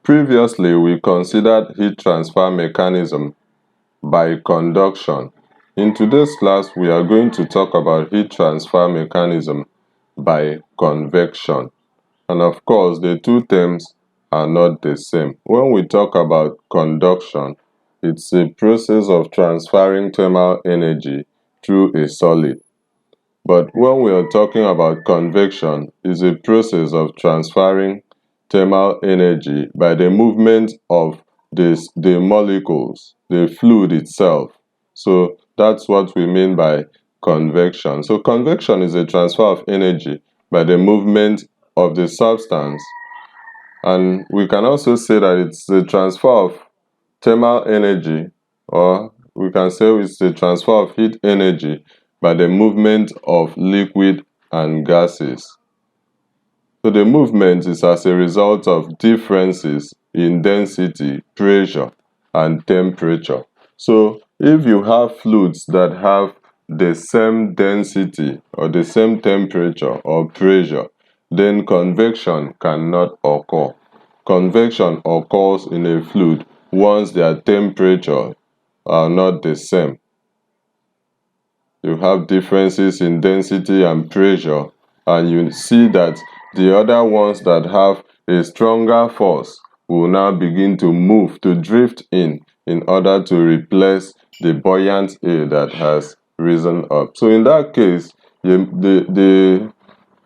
Previously, we considered heat transfer mechanism by conduction. In today's class, we are going to talk about heat transfer mechanism by convection. And of course, the two terms are not the same. When we talk about conduction, it's a process of transferring thermal energy through a solid. But when we are talking about convection, it's a process of transferring thermal energy by the movement of the molecules, the fluid itself. So that's what we mean by convection. So convection is a transfer of energy by the movement of the substance. And we can also say that it's the transfer of thermal energy, or we can say it's the transfer of heat energy by the movement of liquid and gases. So the movement is as a result of differences in density, pressure, and temperature. So if you have fluids that have the same density or the same temperature or pressure, then convection cannot occur. Convection occurs in a fluid once their temperature are not the same. You have differences in density and pressure, and you see that the other ones that have a stronger force will now begin to move, to drift in order to replace the buoyant air that has risen up. So in that case, the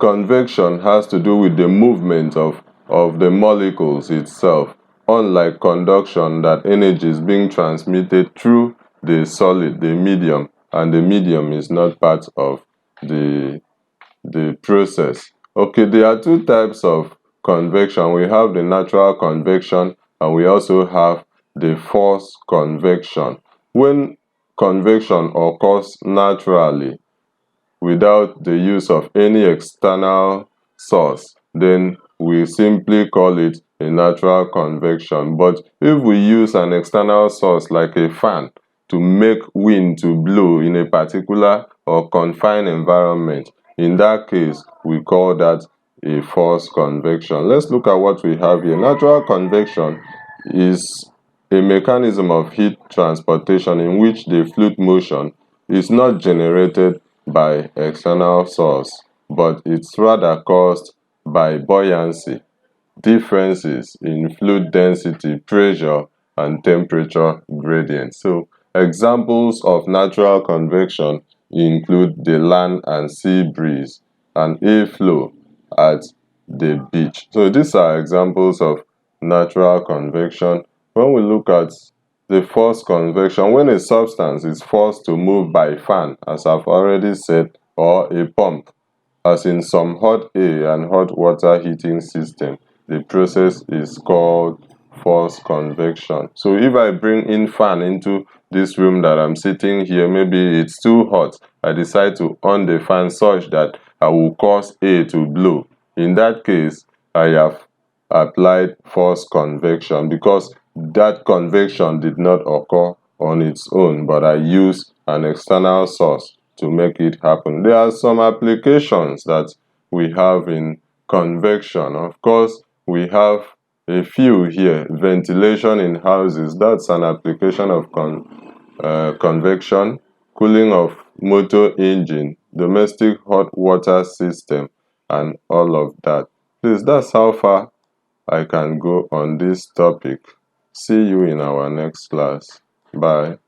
convection has to do with the movement of the molecules itself, unlike conduction, that energy is being transmitted through the solid, the medium, and the medium is not part of the process. Okay, there are two types of convection. We have the natural convection, and we also have the forced convection. When convection occurs naturally without the use of any external source, then we simply call it a natural convection. But if we use an external source like a fan to make wind to blow in a particular or confined environment, in that case, we call that a forced convection. Let's look at what we have here. Natural convection is a mechanism of heat transportation in which the fluid motion is not generated by external source, but it's rather caused by buoyancy, differences in fluid density, pressure, and temperature gradient. So examples of natural convection include the land and sea breeze and airflow at the beach. So these are examples of natural convection. When we look at the forced convection, when a substance is forced to move by fan, as I've already said, or a pump, as in some hot air and hot water heating system, the process is called forced convection. So if I bring in fan into this room that I'm sitting here, maybe it's too hot, I decide to on the fan such that I will cause air to blow. In that case, I have applied forced convection because that convection did not occur on its own, but I used an external source to make it happen. There are some applications that we have in convection. Of course, we have a few here. Ventilation in houses, that's an application of convection. Cooling of motor engine, domestic hot water system, and all of that. Please, that's how far I can go on this topic. See you in our next class. Bye.